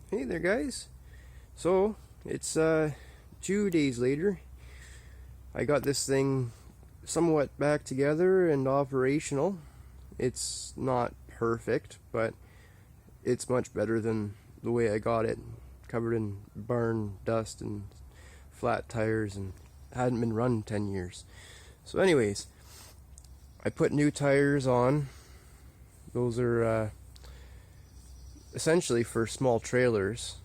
Hey there guys. So it's 2 days later. I got this thing somewhat back together and operational. It's not perfect, but it's much better than the way I got it, covered in barn dust and flat tires, and hadn't been run 10 years. So anyways, I put new tires on. Those are essentially for small trailers.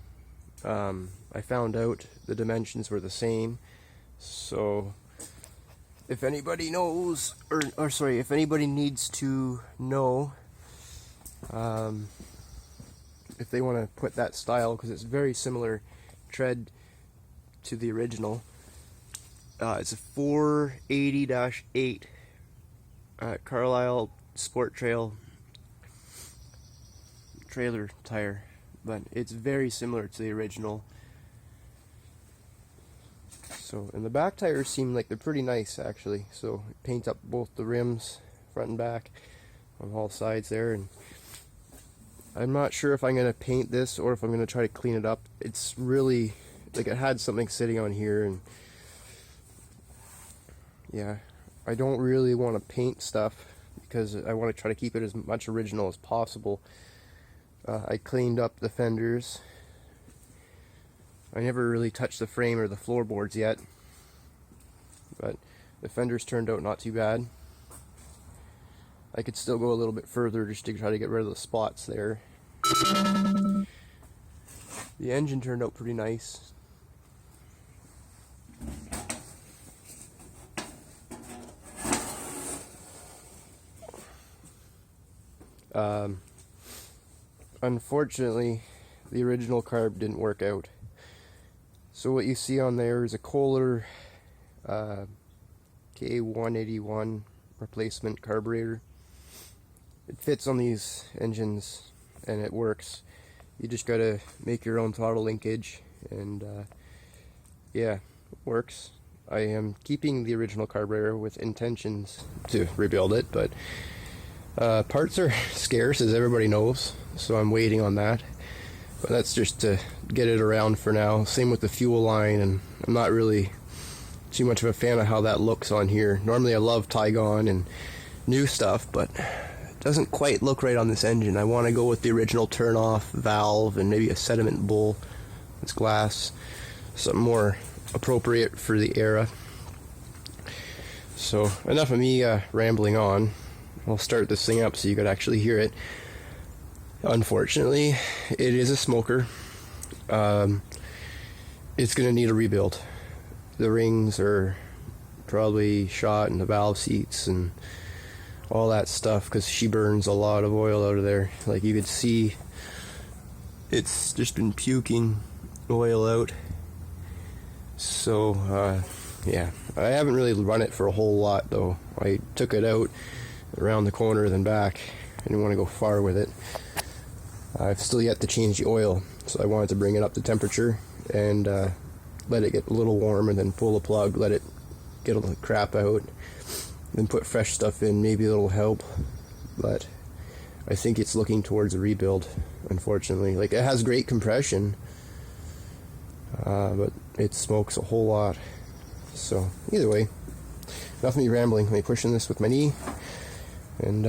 I found out the dimensions were the same, so if anybody knows, or sorry, if anybody needs to know if they want to put that style, because it's very similar tread to the original. It's a 480-8 Carlisle Sport Trail trailer tire, but it's very similar to the original. So, and the back tires seem like they're pretty nice actually. So paint up both the rims, front and back, on all sides there. And I'm not sure if I'm going to paint this or if I'm going to try to clean it up. It's really like it had something sitting on here, and yeah, I don't really want to paint stuff because I want to try to keep it as much original as possible. I cleaned up the fenders. I never really touched the frame or the floorboards yet, but the fenders turned out not too bad. I could still go a little bit further just to try to get rid of the spots there. The engine turned out pretty nice. Unfortunately, the original carb didn't work out. So what you see on there is a Kohler K181 replacement carburetor. It fits on these engines and it works. You just gotta make your own throttle linkage, and yeah, it works. I am keeping the original carburetor with intentions to rebuild it, but parts are scarce, as everybody knows, so I'm waiting on that. But that's just to get it around for now. Same with the fuel line, and I'm not really too much of a fan of how that looks on here. Normally I love Tygon and new stuff, but it doesn't quite look right on this engine. I want to go with the original turn-off valve and maybe a sediment bowl. It's glass, something more appropriate for the era. So enough of me rambling on. I'll start this thing up so you could actually hear it. Unfortunately, it is a smoker. It's going to need a rebuild. The rings are probably shot, and the valve seats and all that stuff, because she burns a lot of oil out of there. Like you could see, it's just been puking oil out. So yeah, I haven't really run it for a whole lot though. I took it out around the corner then back. I didn't want to go far with it. I've still yet to change the oil, so I wanted to bring it up to temperature and let it get a little warm, and then pull the plug, let it get all the crap out, then put fresh stuff in. Maybe it'll help, but I think it's looking towards a rebuild, unfortunately. Like, it has great compression, but it smokes a whole lot. So either way, enough of me rambling. Let me push in this with my knee, and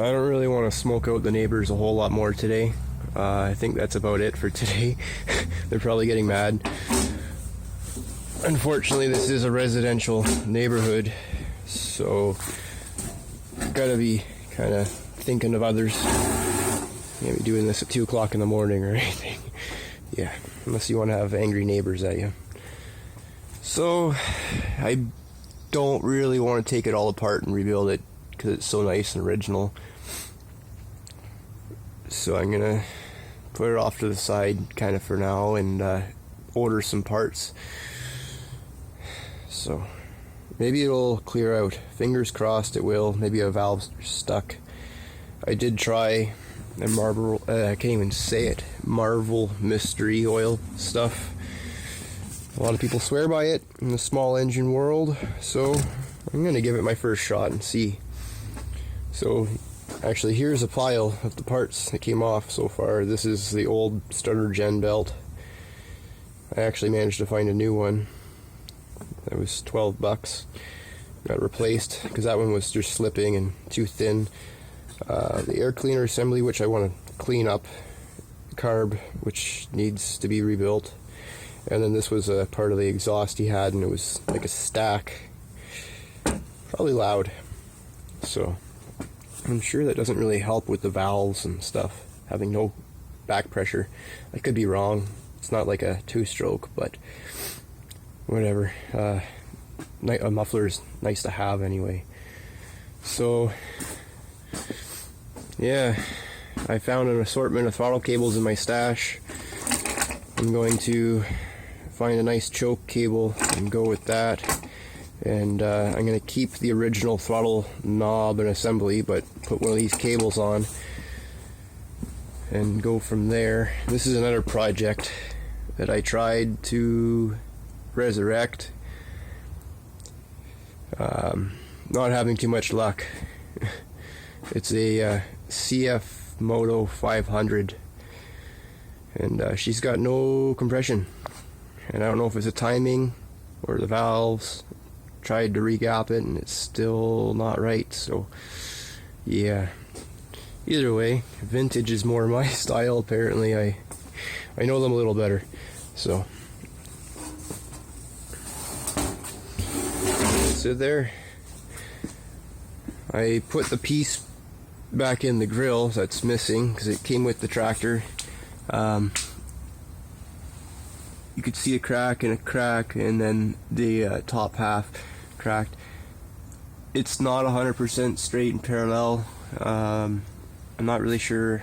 I don't really want to smoke out the neighbors a whole lot more today. I think that's about it for today. They're probably getting mad. Unfortunately, this is a residential neighborhood, so gotta be kind of thinking of others. Can't be doing this at 2 o'clock in the morning or anything. Yeah, unless you want to have angry neighbors at you. So I don't really want to take it all apart and rebuild it, because it's so nice and original. So I'm gonna put it off to the side kind of for now and order some parts. So maybe it'll clear out. Fingers crossed it will. Maybe a valve's stuck. I did try a Marvel, I can't even say it, Marvel mystery oil stuff. A lot of people swear by it in the small engine world, so I'm gonna give it my first shot and see. So actually, here's a pile of the parts that came off so far. This is the old starter gen belt. I actually managed to find a new one. That was 12 bucks. Got replaced because that one was just slipping and too thin. The air cleaner assembly, which I want to clean up. Carb, which needs to be rebuilt. And then this was a part of the exhaust he had, and it was like a stack. Probably loud. So I'm sure that doesn't really help with the valves and stuff, having no back pressure. I could be wrong. It's not like a two-stroke, but whatever. A muffler is nice to have anyway. So yeah, I found an assortment of throttle cables in my stash. I'm going to find a nice choke cable and go with that. And I'm going to keep the original throttle knob and assembly, but put one of these cables on and go from there. This is another project that I tried to resurrect. Not having too much luck. It's a CF Moto 500, and she's got no compression, and I don't know if it's the timing or the valves. Tried to regap it and it's still not right, so yeah. Either way, vintage is more my style apparently. I know them a little better. So sit there. I put the piece back in the grill that's missing because it came with the tractor. You could see a crack and then the top half cracked. It's not 100% straight and parallel. I'm not really sure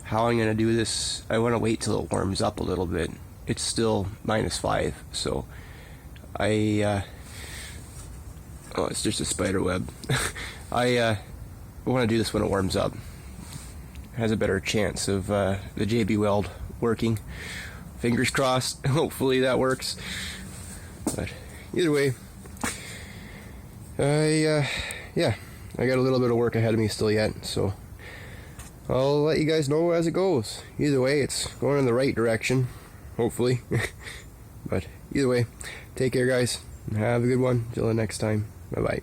how I'm gonna do this. I want to wait till it warms up a little bit. It's still -5, so oh, it's just a spider web. I want to do this when it warms up. It has a better chance of the JB Weld working. Fingers crossed. Hopefully that works. But either way, yeah, I got a little bit of work ahead of me still yet, so I'll let you guys know as it goes. Either way, it's going in the right direction, hopefully. But either way, take care, guys. Have a good one. Till the next time. Bye bye.